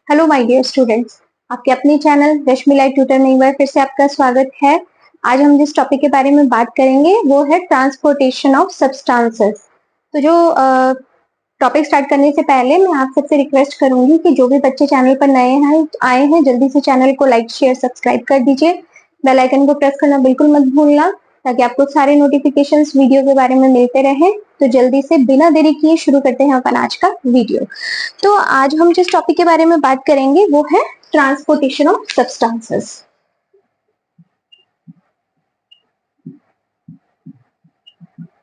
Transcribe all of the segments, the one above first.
Hello my dear students, आपके अपने channel रश्मि live tutor में एक बार फिर से आपका स्वागत है। आज हम जिस टॉपिक के बारे में बात करेंगे वो है ट्रांसपोर्टेशन ऑफ सब्सटेंसेस। तो जो टॉपिक स्टार्ट करने से पहले मैं आप सबसे रिक्वेस्ट करूंगी कि जो भी बच्चे चैनल पर नए हैं आए हैं जल्दी से चैनल को लाइक शेयर सब्सक्राइब कर दीजिए। बेल आइकन को प्रेस करना बिल्कुल मत भूलना ताकि आपको सारे नोटिफिकेशंस वीडियो के बारे में मिलते रहें। तो जल्दी से बिना देरी किए शुरू करते हैं अपन आज का वीडियो। तो आज हम जिस टॉपिक के बारे में बात करेंगे वो है transportation of substances.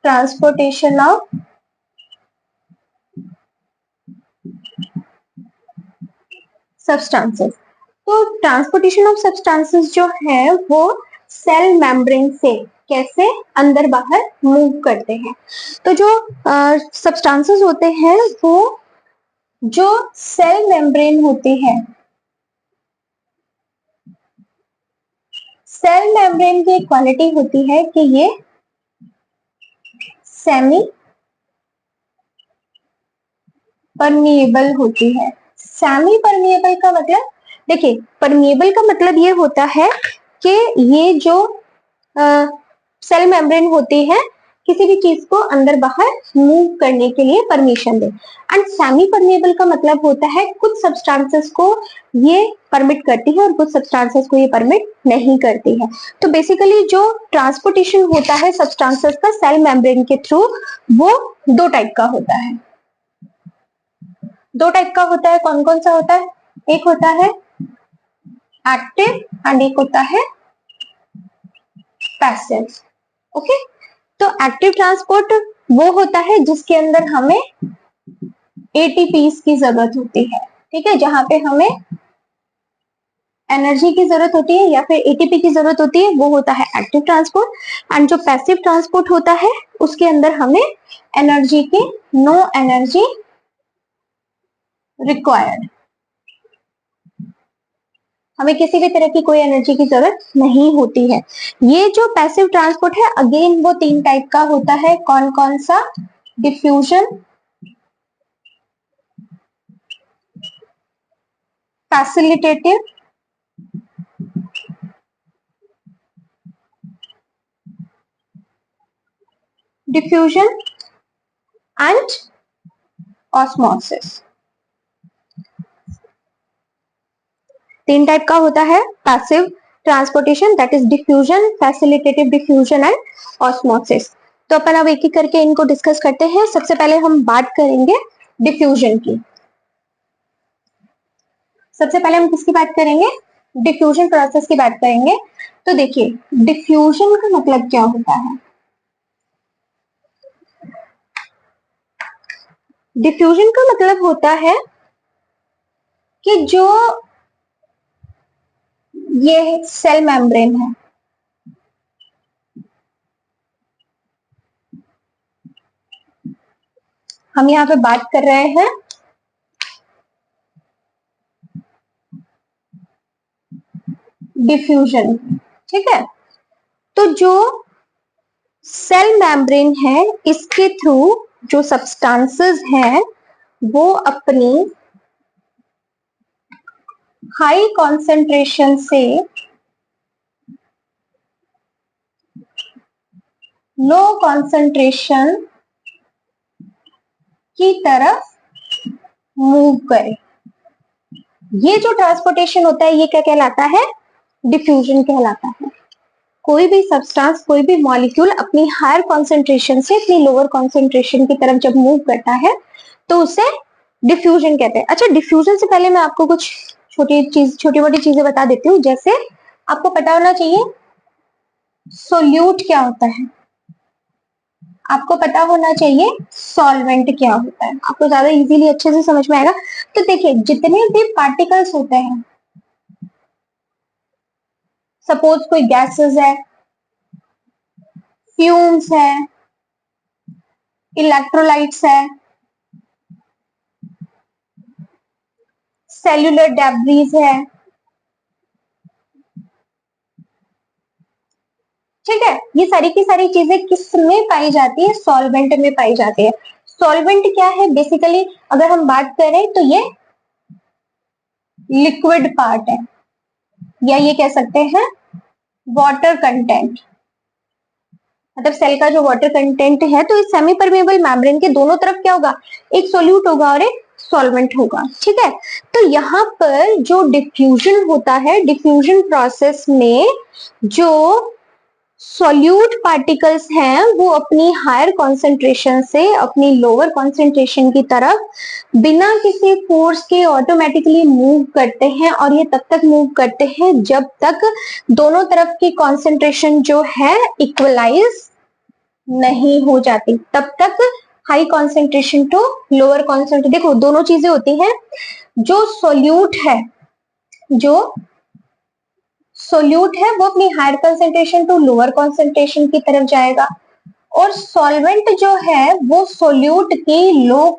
Transportation of substances. तो ट्रांसपोर्टेशन ऑफ सब्सटेंसेस जो है वो सेल मेम्ब्रेन से कैसे अंदर बाहर मूव करते हैं। तो जो सब्सटेंसेस होते हैं वो जो सेल मेम्ब्रेन होते हैं, सेल मेम्ब्रेन की क्वालिटी होती है कि ये सेमी परमिएबल होती है। सेमी परमिएबल का मतलब, देखिए परमिएबल का मतलब ये होता है कि ये जो सेल मेम्ब्रेन होती है किसी भी चीज को अंदर बाहर मूव करने के लिए permission they. And semi permeable का मतलब होता है कुछ सब्सटेंसेस को ये परमिट करती है और कुछ सब्सटेंसेस को ये परमिट नहीं करती है। तो बेसिकली जो ट्रांसपोर्टेशन होता है सब्सटेंसेस का सेल मेम्ब्रेन के थ्रू वो दो टाइप का होता है। दो टाइप का होता है। कौन कौन सा होता है? एक होता है एक्टिव एंड एक होता है पैसिव। ओके, तो एक्टिव ट्रांसपोर्ट वो होता है जिसके अंदर हमें एटीपीज की जरूरत होती है। ठीक है, जहां पे हमें एनर्जी की जरूरत होती है या फिर एटीपी की जरूरत होती है वो होता है एक्टिव ट्रांसपोर्ट। एंड जो पैसिव ट्रांसपोर्ट होता है उसके अंदर हमें एनर्जी की नो एनर्जी रिक्वायर्ड, हमें किसी भी तरह की कोई एनर्जी की जरूरत नहीं होती है। ये जो पैसिव ट्रांसपोर्ट है अगेन वो तीन टाइप का होता है। कौन कौन सा? Diffusion, facilitative, diffusion and osmosis. तीन टाइप का होता है passive transportation, that is diffusion, facilitative diffusion and osmosis. तो अपन अब एक एक करके इनको डिस्कस करते हैं। सबसे पहले हम बात करेंगे डिफ्यूजन की। सबसे पहले हम किसकी बात करेंगे? डिफ्यूजन प्रोसेस की बात करेंगे। तो देखिए डिफ्यूजन का मतलब क्या होता है? डिफ्यूजन का मतलब होता है कि जो ये सेल मेम्ब्रेन है, हम यहाँ पे बात कर रहे हैं डिफ्यूजन। ठीक है, तो जो सेल मेम्ब्रेन है इसके थ्रू जो सब्सटेंसेस हैं वो अपनी हाई कॉन्सेंट्रेशन से लो कॉन्सेंट्रेशन की तरफ मूव करे। ये जो ट्रांसपोर्टेशन होता है ये क्या कहलाता है? डिफ्यूजन कहलाता है। कोई भी सब्सटेंस, कोई भी मॉलिक्यूल अपनी हायर कॉन्सेंट्रेशन से अपनी लोअर कॉन्सेंट्रेशन की तरफ जब मूव करता है तो उसे डिफ्यूजन कहते हैं। अच्छा, डिफ्यूजन से पहले मैं आपको कुछ छोटी मोटी चीजें बता देती हूँ। जैसे आपको पता होना चाहिए सोल्यूट क्या होता है, आपको पता होना चाहिए सॉल्वेंट क्या होता है, आपको ज्यादा इजीली अच्छे से समझ में आएगा। तो देखिए जितने भी पार्टिकल्स होते हैं, सपोज कोई गैसेस है, फ्यूम्स है, इलेक्ट्रोलाइट्स है, सेल्यूलर डेब्रीज है, ठीक है, ये सारी की सारी चीजें किस में पाई जाती है? सॉल्वेंट में पाई जाती है। सॉल्वेंट क्या है बेसिकली? अगर हम बात करें तो ये लिक्विड पार्ट है, या ये कह सकते हैं वाटर कंटेंट, मतलब सेल का जो वाटर कंटेंट है। तो इस सेमी परमेबल मेम्ब्रेन के दोनों तरफ क्या होगा, एक सोल्यूट होगा और एक सॉल्वेंट होगा, ठीक है। तो यहाँ पर जो डिफ्यूजन होता है, डिफ्यूजन प्रोसेस में जो सॉल्यूट पार्टिकल्स हैं वो अपनी हायर कॉन्सेंट्रेशन से अपनी लोअर कॉन्सेंट्रेशन की तरफ बिना किसी फोर्स के ऑटोमेटिकली मूव करते हैं, और ये तब तक मूव करते हैं जब तक दोनों तरफ की कॉन्सेंट्रेशन जो है इक्वलाइज नहीं हो जाती, तब तक high concentration to lower concentration. देखो दोनों चीजें होती हैं, जो सोल्यूट है, जो सोल्यूट है वो अपनी higher concentration to lower concentration की तरफ जाएगा, और सॉल्वेंट जो है वो सोल्यूट की लो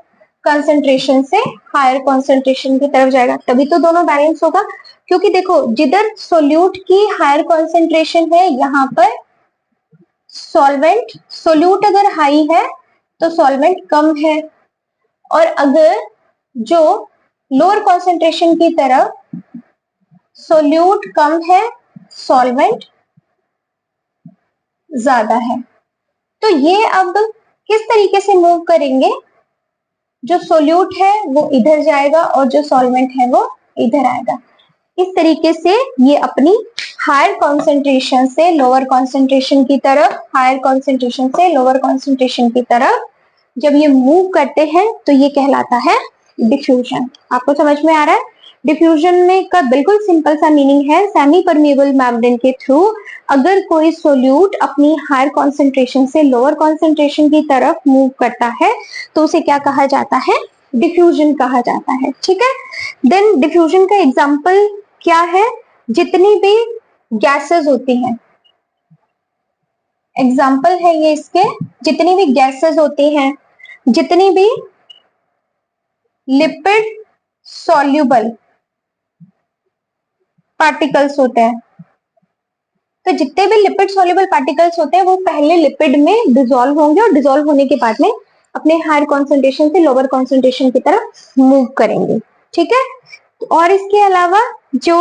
कंसेंट्रेशन से हायर कंसेंट्रेशन की तरफ जाएगा, तभी तो दोनों बैलेंस होगा। क्योंकि देखो जिधर सोल्यूट की हायर कंसेंट्रेशन है यहाँ पर सॉल्वेंट, सोल्यूट अगर हाई है तो सॉल्वेंट कम है, और अगर जो लोअर कंसेंट्रेशन की तरफ सोल्यूट कम है सॉल्वेंट ज्यादा है। तो ये अब किस तरीके से मूव करेंगे, जो सोल्यूट है वो इधर जाएगा और जो सॉल्वेंट है वो इधर आएगा। इस तरीके से ये अपनी हायर कॉन्सेंट्रेशन से लोअर कॉन्सेंट्रेशन की तरफ, हायर कॉन्सेंट्रेशन से लोअर कॉन्सेंट्रेशन की तरफ जब ये मूव करते हैं तो ये कहलाता है डिफ्यूजन। आपको समझ में आ रहा है? डिफ्यूजन में का बिल्कुल सिंपल सा मीनिंग है, सेमी परमेबल मेम्ब्रेन के थ्रू अगर कोई सोल्यूट अपनी हायर कॉन्सेंट्रेशन से लोअर कॉन्सेंट्रेशन की तरफ मूव करता है तो उसे क्या कहा जाता है, डिफ्यूजन कहा जाता है, ठीक है। देन डिफ्यूजन का एग्जाम्पल क्या है, जितनी भी गैसेस होती हैं, एग्जाम्पल है ये इसके, जितनी भी गैसेस होती हैं, जितनी भी लिपिड सॉल्युबल पार्टिकल्स होते हैं, तो जितने भी लिपिड सॉल्युबल पार्टिकल्स होते हैं वो पहले लिपिड में डिसॉल्व होंगे और डिसॉल्व होने के बाद में अपने हायर कॉन्सेंट्रेशन से लोअर कॉन्सेंट्रेशन की तरफ मूव करेंगे, ठीक है। और इसके अलावा जो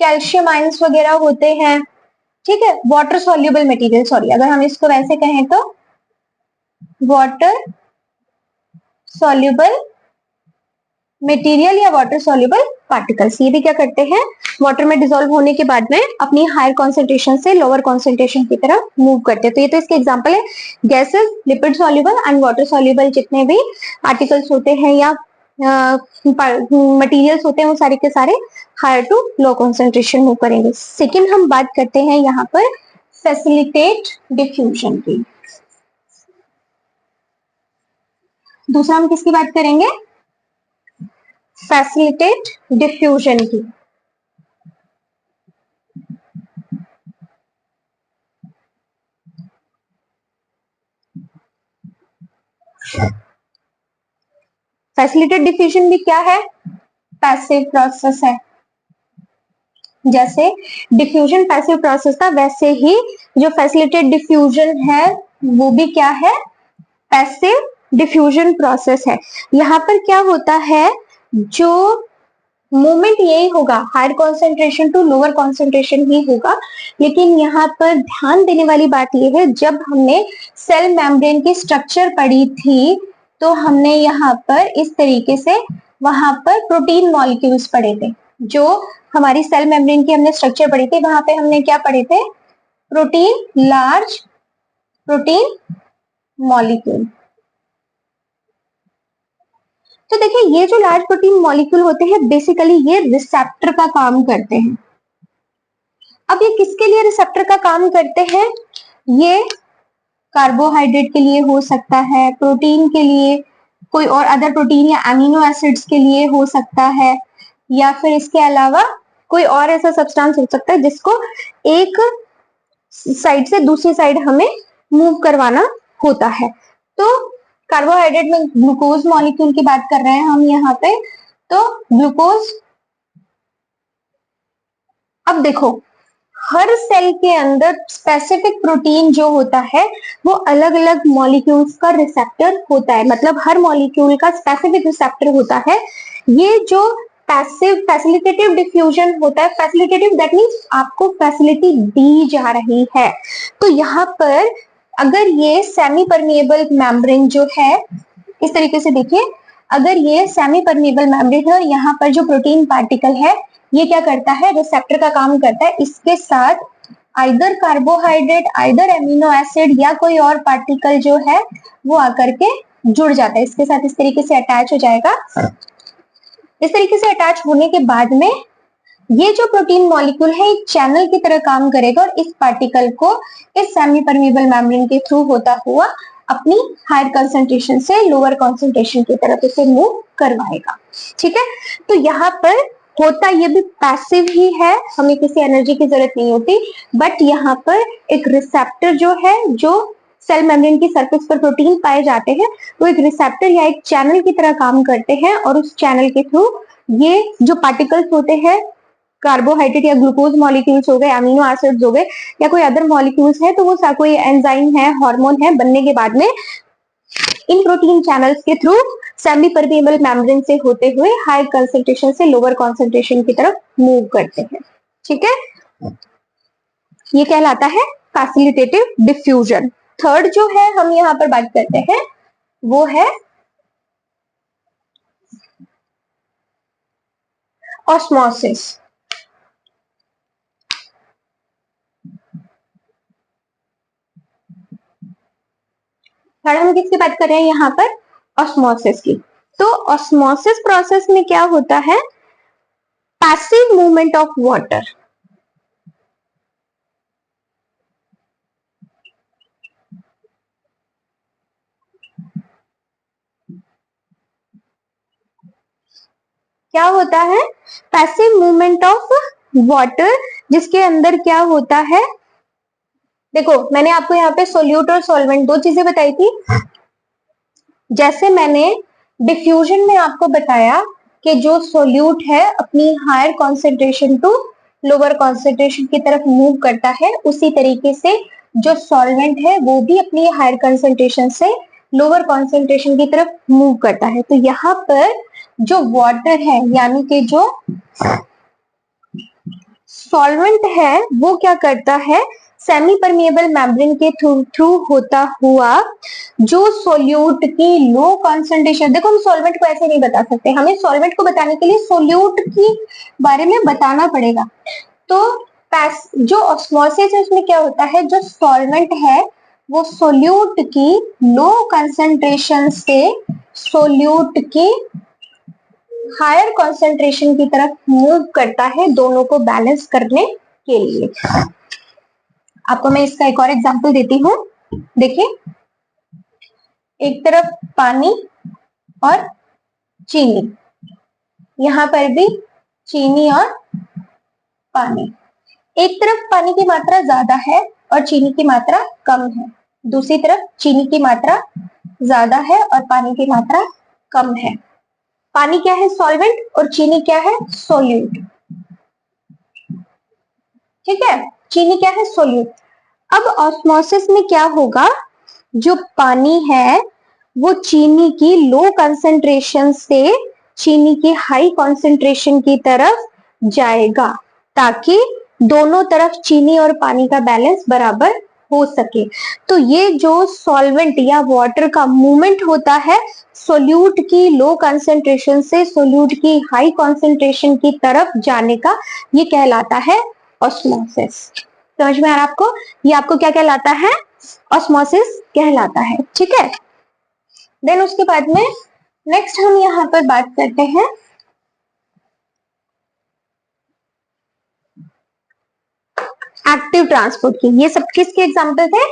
कैल्शियम आयंस वगैरह होते हैं, ठीक है, वाटर सॉल्युबल मटेरियल, सॉरी अगर हम इसको वैसे कहें तो वाटर सॉल्युबल मटेरियल या वाटर सॉल्युबल पार्टिकल्स, ये भी क्या करते हैं, वाटर में डिसॉल्व होने के बाद में अपनी हायर कॉन्सेंट्रेशन से लोअर कॉन्सेंट्रेशन की तरफ मूव करते हैं। तो ये तो इसके एग्जांपल है, gases, lipid soluble and water soluble जितने भी पार्टिकल्स होते हैं या मटेरियल्स होते हैं वो सारे के सारे higher to low concentration move करेंगे। सेकेंड हम बात करते हैं यहाँ पर फैसिलिटेट डिफ्यूजन की। दूसरा हम किसकी बात करेंगे, फैसिलिटेट डिफ्यूजन की। फैसिलिटेट डिफ्यूजन भी क्या है, पैसिव प्रोसेस है। जैसे डिफ्यूजन पैसिव प्रोसेस था वैसे ही जो फैसिलिटेट डिफ्यूजन है वो भी क्या है, पैसिव डिफ्यूजन प्रोसेस है। यहाँ पर क्या होता है, जो मूवमेंट यही होगा, higher concentration to lower concentration ही होगा, लेकिन यहाँ पर ध्यान देने वाली बात यह है, जब हमने सेल मेम्ब्रेन की स्ट्रक्चर पढ़ी थी तो हमने यहाँ पर इस तरीके से वहां पर प्रोटीन मॉलिक्यूल्स पढ़े थे। जो हमारी सेल मेम्ब्रेन की हमने स्ट्रक्चर पढ़ी थी वहां पे हमने क्या पढ़े थे, प्रोटीन, लार्ज प्रोटीन मॉलिक्यूल। तो देखिए ये जो लार्ज प्रोटीन मॉलिक्यूल होते हैं बेसिकली ये रिसेप्टर का काम करते हैं। अब ये किसके लिए रिसेप्टर का काम करते हैं, ये कार्बोहाइड्रेट के लिए हो सकता है, प्रोटीन के लिए, कोई और अदर प्रोटीन या अमीनो एसिड्स के लिए हो सकता है, या फिर इसके अलावा कोई और ऐसा सब्सटेंस हो सकता है जिसको एक साइड से दूसरी साइड हमें मूव करवाना होता है। तो कार्बोहाइड्रेट में ग्लूकोज मॉलिक्यूल की बात कर रहे हैं हम यहाँ पे, तो ग्लूकोज, अब देखो हर सेल के अंदर स्पेसिफिक प्रोटीन जो होता है वो अलग अलग मॉलिक्यूल्स का रिसेप्टर होता है, मतलब हर मॉलिक्यूल का स्पेसिफिक रिसेप्टर होता है। ये जो पैसिव फैसिलिटेटिव डिफ्यूजन होता है। फैसिलिटेटिव दैट मीन्स आपको फैसिलिटी दी जा रही है। तो यहाँ पर अगर ये सेमी परमिएबल मेम्ब्रेन जो है, इस तरीके से देखिए, अगर ये सेमी परमिएबल मेम्ब्रेन है और यहाँ पर जो प्रोटीन पार्टिकल है ये क्या करता है, रिसेप्टर का काम करता है, इसके साथ either carbohydrate, either amino acid या कोई और पार्टिकल जो है वो आकर के जुड़ जाता है इसके साथ, इस तरीके से अटैच हो जाएगा। इस तरीके से अटैच होने के बाद में ये जो प्रोटीन मॉलिक्यूल है एक चैनल की तरह काम करेगा और इस पार्टिकल को इस सेमी परमिएबल मेम्ब्रेन के थ्रू होता हुआ अपनी हायर कंसंट्रेशन से लोअर कंसंट्रेशन की तरफ इसे मूव करवाएगा। ठीक है, तो यहाँ पर होता ये भी पैसिव ही है, हमें किसी एनर्जी की जरूरत नहीं होती, बट यहाँ पर एक रिसेप्टर जो है, जो सेल मेम्ब्रेन की सरफेस पर प्रोटीन पाए जाते हैं वो एक रिसेप्टर या एक चैनल की तरह काम करते हैं और उस चैनल के थ्रू ये जो पार्टिकल्स होते हैं, कार्बोहाइड्रेट या ग्लूकोज मॉलिक्यूल्स हो गए, अमीनो एसिड्स हो गए या कोई अदर मॉलिक्यूल्स है, तो वो कोई एंजाइम है, हार्मोन है, बनने के बाद में इन प्रोटीन चैनल्स के थ्रू सेमी परमिएबल मेम्ब्रेन से होते हुए हाई कंसंट्रेशन से लोअर कंसंट्रेशन की तरफ मूव करते हैं। ठीक है, ये कहलाता है फैसिलिटेटिव डिफ्यूजन। थर्ड जो है हम यहाँ पर बात करते हैं वो है ऑस्मोसिस। थर्ड हम किसकी बात कर रहे हैं यहाँ पर, ऑस्मोसिस की। तो ऑस्मोसिस प्रोसेस में क्या होता है, पैसिव मूवमेंट ऑफ वाटर। क्या होता है, पैसिव मूवमेंट ऑफ वाटर, जिसके अंदर क्या होता है, देखो मैंने आपको यहाँ पे सोल्यूट और सॉल्वेंट दो चीजें बताई थी। जैसे मैंने डिफ्यूजन में आपको बताया कि जो सोल्यूट है अपनी higher concentration to lower concentration की तरफ मूव करता है, उसी तरीके से जो सॉल्वेंट है वो भी अपनी हायर कॉन्सेंट्रेशन से लोअर कॉन्सेंट्रेशन की तरफ मूव करता है। तो यहाँ पर जो वाटर है यानी कि जो सॉल्वेंट है वो क्या करता है, सेमी परमिएबल मेम्ब्रेन के थ्रू होता हुआ जो सोल्यूट की लो कॉन्सेंट्रेशन, देखो हम सॉल्वेंट को ऐसे नहीं बता सकते, हमें सॉल्वेंट को बताने के लिए सोल्यूट की बारे में बताना पड़ेगा। तो जो ऑस्मोसिस है उसमें क्या होता है, जो सॉल्वेंट है वो सोल्यूट की लो कंसंट्रेशन से सोल्यूट की हायर कंसंट्रेशन की तरफ मूव करता है, दोनों को बैलेंस करने के लिए। आपको मैं इसका एक और एग्जांपल देती हूँ। देखिए, एक तरफ पानी और चीनी, यहाँ पर भी चीनी और पानी, एक तरफ पानी की मात्रा ज्यादा है और चीनी की मात्रा कम है, दूसरी तरफ चीनी की मात्रा ज्यादा है और पानी की मात्रा कम है। पानी क्या है, सॉल्वेंट, और चीनी क्या है, सोल्यूट। ठीक है, चीनी क्या है, सोल्यूट। अब ऑस्मोसिस में क्या होगा, जो पानी है वो चीनी की लो कंसंट्रेशन से चीनी की हाई कंसंट्रेशन की तरफ जाएगा ताकि दोनों तरफ चीनी और पानी का बैलेंस बराबर हो सके। तो ये जो सॉल्वेंट या वाटर का मूवमेंट होता है सोल्यूट की लो कंसंट्रेशन से सोल्यूट की हाई कंसंट्रेशन की तरफ जाने का, ये कहलाता है ऑस्मोसिस। समझ में आ रहा आपको, ये आपको क्या कहलाता है, ऑस्मोसिस कहलाता है। ठीक है, देन उसके बाद में नेक्स्ट हम यहाँ पर बात करते हैं एक्टिव ट्रांसपोर्ट की। ये सब किसके एग्जांपल थे,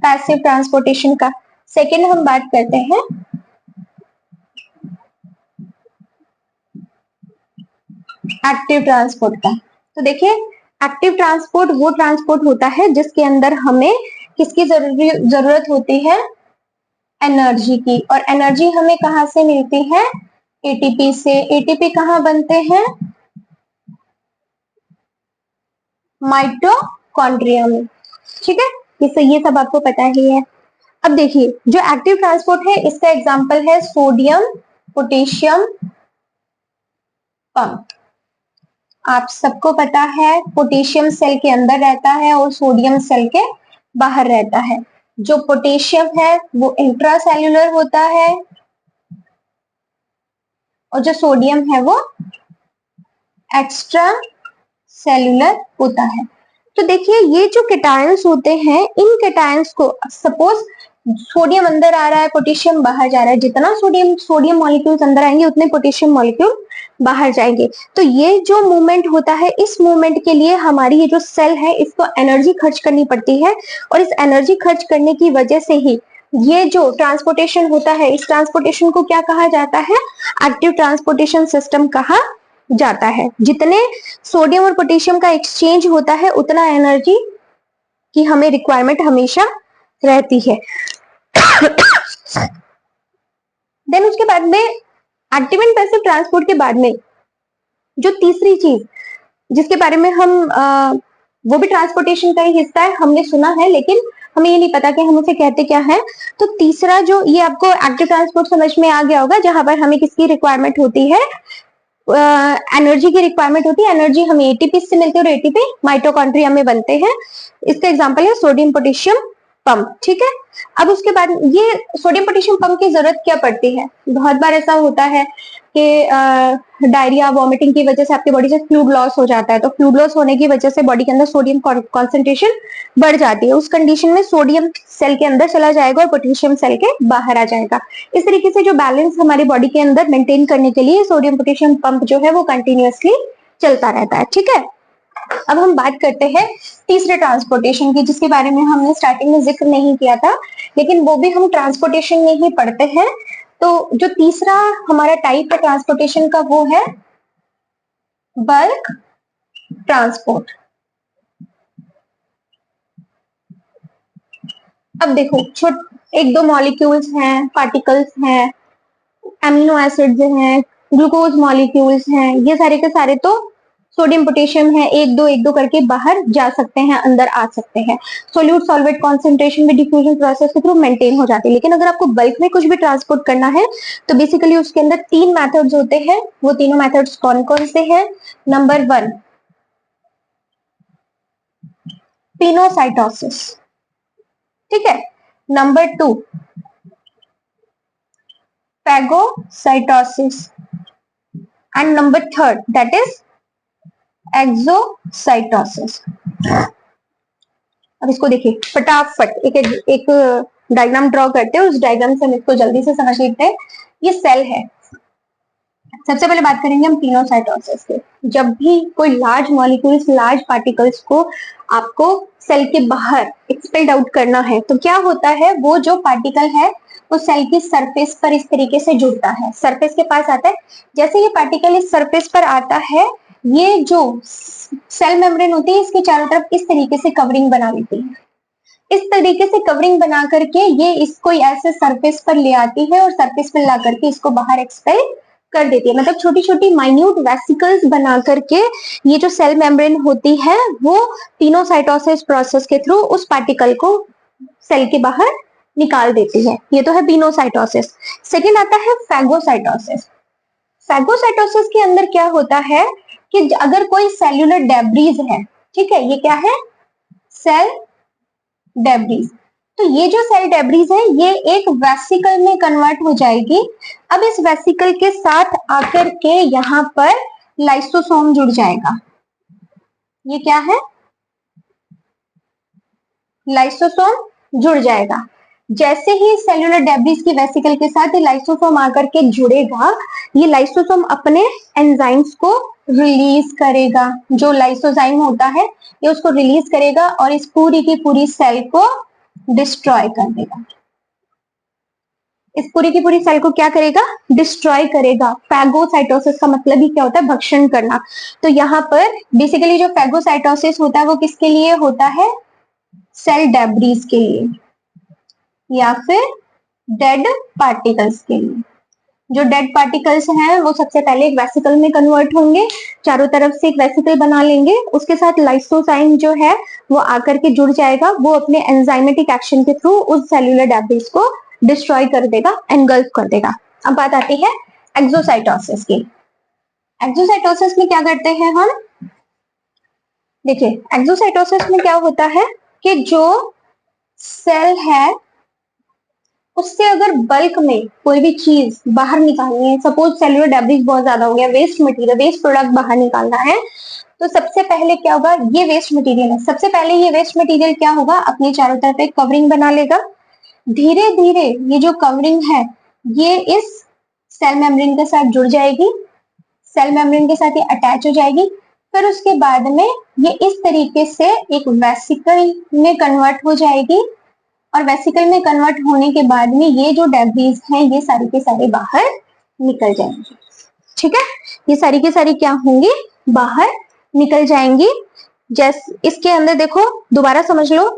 पैसिव ट्रांसपोर्टेशन का। सेकेंड हम बात करते हैं एक्टिव ट्रांसपोर्ट का। तो देखिए, एक्टिव ट्रांसपोर्ट वो ट्रांसपोर्ट होता है जिसके अंदर हमें किसकी जरूरत होती है, एनर्जी की। और एनर्जी हमें कहाँ से मिलती है, एटीपी से। एटीपी कहाँ बनते हैं, माइटोकॉन्ड्रिया में। ठीक है, ये सब आपको पता ही है। अब देखिए, जो एक्टिव ट्रांसपोर्ट है इसका एग्जांपल है सोडियम पोटेशियम पंप। आप सबको पता है पोटेशियम सेल के अंदर रहता है और सोडियम सेल के बाहर रहता है। जो पोटेशियम है वो इंट्रासेल्युलर होता है और जो सोडियम है वो एक्स्ट्रा सेल्युलर होता है। तो देखिए ये जो केटायंस होते हैं, इन केटायंस को सपोज सोडियम अंदर आ रहा है, पोटेशियम बाहर जा रहा है, जितना सोडियम मॉलिक्यूल्स अंदर आएंगे उतने पोटेशियम मॉलिक्यूल बाहर जाएंगे। तो ये जो मूवमेंट होता है, इस मूवमेंट के लिए हमारी ये जो सेल है इसको एनर्जी खर्च करनी पड़ती है और इस एनर्जी खर्च करने की वजह से ही ये जो ट्रांसपोर्टेशन होता है, इस ट्रांसपोर्टेशन को क्या कहा जाता है? एक्टिव ट्रांसपोर्टेशन सिस्टम कहा जाता है। जितने सोडियम और पोटेशियम का एक्सचेंज होता है उतना एनर्जी की हमें रिक्वायरमेंट हमेशा रहती है। देन उसके बाद में एक्टिव एंड पैसिव ट्रांसपोर्ट के बाद में जो तीसरी चीज जिसके बारे में हम वो भी ट्रांसपोर्टेशन का ही हिस्सा है, हमने सुना है लेकिन हमें ये नहीं पता कि हम उसे कहते क्या है। तो तीसरा जो, ये आपको एक्टिव ट्रांसपोर्ट समझ में आ गया होगा, जहां पर हमें किसकी रिक्वायरमेंट होती है? एनर्जी की रिक्वायरमेंट होती है। एनर्जी हमें एटीपी से मिलती है और एटीपी माइटोकॉन्ड्रिया में बनते हैं। इसका एग्जांपल है सोडियम पोटेशियम पंप। ठीक है, अब उसके बाद ये सोडियम पोटेशियम पंप की जरूरत क्या पड़ती है? बहुत बार ऐसा होता है कि डायरिया वॉमिटिंग की वजह से आपकी बॉडी से फ्लूइड लॉस हो जाता है। तो फ्लूइड लॉस होने की वजह से बॉडी के अंदर सोडियम कॉन्सेंट्रेशन बढ़ जाती है। उस कंडीशन में सोडियम सेल के अंदर चला जाएगा और पोटेशियम सेल के बाहर आ जाएगा। इस तरीके से जो बैलेंस हमारी बॉडी के अंदर मेंटेन करने के लिए सोडियम पोटेशियम पंप जो है वो कंटिन्यूअसली चलता रहता है। ठीक है, अब हम बात करते हैं तीसरे ट्रांसपोर्टेशन की, जिसके बारे में हमने स्टार्टिंग में जिक्र नहीं किया था, लेकिन वो भी हम ट्रांसपोर्टेशन में ही पढ़ते हैं। तो जो तीसरा हमारा टाइप है ट्रांसपोर्टेशन का वो है बल्क ट्रांसपोर्ट। अब देखो, एक दो मॉलिक्यूल्स हैं, पार्टिकल्स हैं, एमिनो एसिड्स हैं, ग्लूकोज मॉलिक्यूल्स हैं, ये सारे के सारे तो सोडियम पोटेशियम है, एक दो करके बाहर जा सकते हैं, अंदर आ सकते हैं। सोल्यूट सॉल्वेट कॉन्सेंट्रेशन में डिफ्यूजन प्रोसेस के थ्रू मेंटेन हो जाती है। लेकिन अगर आपको बल्क में कुछ भी ट्रांसपोर्ट करना है तो बेसिकली उसके अंदर 3 मेथड्स होते हैं। वो तीनों मेथड्स कौन कौन से हैं? नंबर 1 पिनोसाइटोसिस, ठीक है। Number 2 phagocytosis and number 3 that is exocytosis. अब इसको देखिए फटाफट एक डायग्राम ड्रॉ करते हैं, उस डायग्राम से हम इसको जल्दी से समझ लेते हैं। ये सेल है। सबसे पहले बात करेंगे हम पिनोसाइटोसिस के। जब भी कोई लार्ज मॉलिक्यूल्स, लार्ज पार्टिकल्स को आपको सेल के बाहर एक्सपेल्ड आउट करना है तो क्या होता है? वो जो पार्टिकल है वो सेल की सरफेस पर इस तरीके से जुड़ता है, सरफेस के पास आता है। जैसे ये पार्टिकल इस सरफेस पर आता है, ये जो सेल मेम्ब्रेन होती है इसके चारों तरफ इस तरीके से कवरिंग बना लेती है। इस तरीके से कवरिंग बना करके ये इसको ऐसे सरफेस पर ले आती है और सरफेस पर ला करके इसको बाहर एक्सपेल कर देती है। मतलब छोटी छोटी माइन्यूट वेसिकल्स बना करके ये जो सेल मेम्ब्रेन होती है वो पिनोसाइटोसिस प्रोसेस के थ्रू उस पार्टिकल को सेल के बाहर निकाल देती है। ये तो है पिनोसाइटोसिस। सेकेंड आता है फैगोसाइटोसिस। फैगोसाइटोसिस के अंदर क्या होता है कि अगर कोई सेल्यूलर डेब्रीज है, ठीक है, ये क्या है? Cell debris. तो ये जो सेल डेब्रीज है ये एक वेसिकल में कन्वर्ट हो जाएगी। अब इस वेसिकल के साथ आकर के यहाँ पर लाइसोसोम जुड़ जाएगा। ये क्या है? लाइसोसोम जुड़ जाएगा। जैसे ही सेल्यूलर डेब्रीज की वेसिकल के साथ ये लाइसोसोम आकर के जुड़ेगा, ये लाइसोसोम अपने एंजाइम्स को रिलीज करेगा। जो लाइसोजाइम होता है ये उसको रिलीज करेगा और इस पूरी की पूरी सेल को डिस्ट्रॉय कर देगा। इस पूरी की पूरी सेल को क्या करेगा? डिस्ट्रॉय करेगा। फैगोसाइटोसिस का मतलब ही क्या होता है? भक्षण करना। तो यहाँ पर बेसिकली जो फैगोसाइटोसिस होता है वो किसके लिए होता है? सेल डेब्रीज के लिए या फिर डेड पार्टिकल्स के लिए। जो डेड पार्टिकल्स हैं वो सबसे पहले एक वेसिकल में कन्वर्ट होंगे, चारों तरफ से एक वेसिकल बना लेंगे, उसके साथ लाइसोजाइम जो है वो आकर के जुड़ जाएगा। वो अपने एंजाइमेटिक एक्शन के थ्रू उस सेल्यूलर डेब्रीज को डिस्ट्रॉय कर देगा, एनगल्फ कर देगा। अब बात आती है एक्सोसाइटोसिस की। एक्सोसाइटोसिस में क्या करते हैं हम, देखिए एक्सोसाइटोसिस में क्या होता है कि जो सेल है उससे अगर बल्क में कोई भी चीज बाहर निकालनी है, सपोज सेलुलर डेब्रिस बहुत ज्यादा हो गया, वेस्ट मटेरियल, वेस्ट प्रोडक्ट बाहर निकालना है, तो सबसे पहले क्या होगा, ये वेस्ट मटेरियल है, सबसे पहले ये वेस्ट मटेरियल क्या होगा, अपने चारों तरफ एक कवरिंग बना लेगा। धीरे धीरे ये जो कवरिंग है ये इस सेल मेम्ब्रेन के साथ जुड़ जाएगी, सेल मेम्ब्रेन के साथ ये अटैच हो जाएगी। फिर उसके बाद में ये इस तरीके से एक वेसिकल में कन्वर्ट हो जाएगी, और वेसिकल में कन्वर्ट होने के बाद में ये जो डेब्रीज हैं ये सारी के सारे बाहर निकल जाएंगे। ठीक है, ये सारी के सारी क्या होंगी, बाहर निकल जाएंगी। जैसे इसके अंदर देखो, दोबारा समझ लो,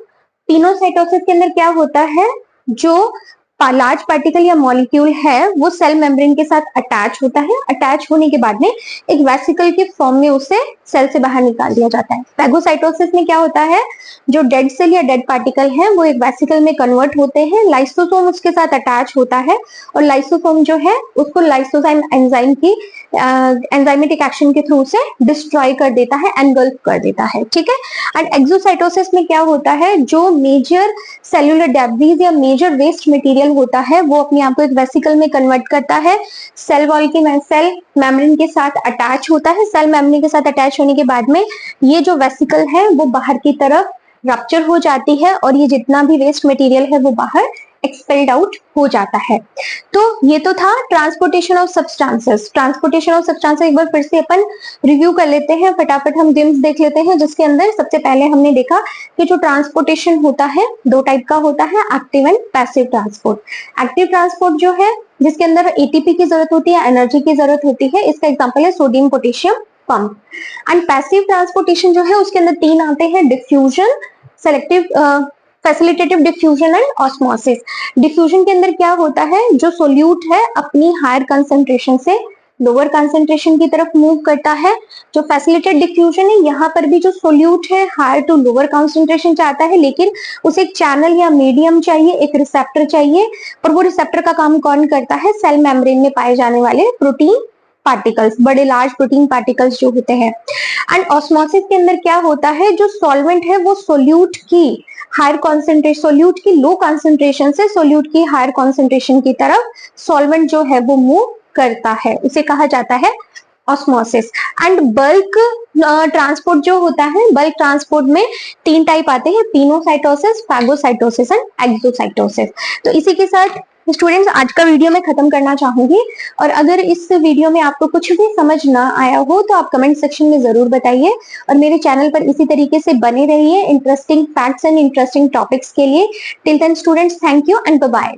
पिनोसाइटोसिस के अंदर क्या होता है, जो लार्ज पार्टिकल या मॉलिक्यूल है वो सेल मेम्ब्रेन के साथ अटैच होता है, अटैच होने के बाद में एक वेसिकल के फॉर्म में उसे सेल से बाहर निकाल दिया जाता है। फैगोसाइटोसिस में क्या होता है, जो डेड सेल या डेड पार्टिकल है वो एक वेसिकल में कन्वर्ट होते हैं, लाइसोसोम उसके साथ अटैच होता है, और लाइसोसोम जो है उसको लाइसोजाइम एंजाइम की एंजाइमेटिक एक्शन के थ्रू से डिस्ट्रॉय कर देता है, एनगल्फ कर देता है। ठीक है, एंड एक्सोसाइटोसिस में क्या होता है, जो मेजर सेलुलर डेब्रीज या मेजर वेस्ट मटेरियल होता है वो अपने आप को एक वेसिकल में कन्वर्ट करता है, सेल वॉल की सेल मेम्ब्रेन के साथ अटैच होता है, सेल मेम्ब्रेन के साथ अटैच होने के बाद में ये जो वेसिकल है वो बाहर की तरफ रप्चर हो जाती है, और ये जितना भी वेस्ट मटेरियल है वो बाहर एक्सपेल्ड आउट हो जाता है। तो ये तो था transportation of substances. Transportation of substances एक बार फिर से अपन रिव्यू कर लेते हैं, फटाफट हम गेम्स देख लेते हैं, जिसके अंदर सबसे पहले हमने देखा कि जो ट्रांसपोर्टेशन होता है दो टाइप का होता है, active and passive transport. Active transport जो है जिसके अंदर एटीपी की जरूरत होती है, एनर्जी की जरूरत होती है, इसका एग्जाम्पल है sodium potassium pump. And passive transportation जो है उसके अंदर तीन आते हैं, diffusion, selective, facilitative diffusion and osmosis. Diffusion के अंदर क्या होता है, जो सोल्यूट है अपनी हायर कंसंट्रेशन से लोअर कंसंट्रेशन की तरफ मूव करता है। जो फैसिलिटेटेड डिफ्यूजन है, यहाँ पर भी जो सोल्यूट है हायर टू लोअर कंसंट्रेशन चाहता है, लेकिन उसे एक चैनल या मीडियम चाहिए, एक रिसेप्टर चाहिए, और वो रिसेप्टर का काम कौन करता है, सेल मेम्ब्रेन में पाए जाने वाले प्रोटीन पार्टिकल्स, बड़े लार्ज प्रोटीन पार्टिकल्स जो होते हैं। एंड ऑस्मोसिस के अंदर क्या होता है, जो सॉल्वेंट है वो सोल्यूट की हायर कॉन्सेंट्रेशन, सोल्यूट की लो कॉन्सेंट्रेशन से सोल्यूट की हायर कॉन्सेंट्रेशन की तरफ सॉल्वेंट जो है वो मूव करता है, उसे कहा जाता है ऑस्मोसिस। एंड बल्क ट्रांसपोर्ट जो होता है, बल्क ट्रांसपोर्ट में तीन टाइप आते हैं, पिनोसाइटोसिस, फैगोसाइटोसिस एंड एक्सोसाइटोसिस। तो इसी के साथ स्टूडेंट्स आज का वीडियो मैं खत्म करना चाहूंगी, और अगर इस वीडियो में आपको कुछ भी समझ ना आया हो तो आप कमेंट सेक्शन में जरूर बताइए, और मेरे चैनल पर इसी तरीके से बने रहिए interesting facts and interesting topics के लिए। Till then students, thank you and bye bye.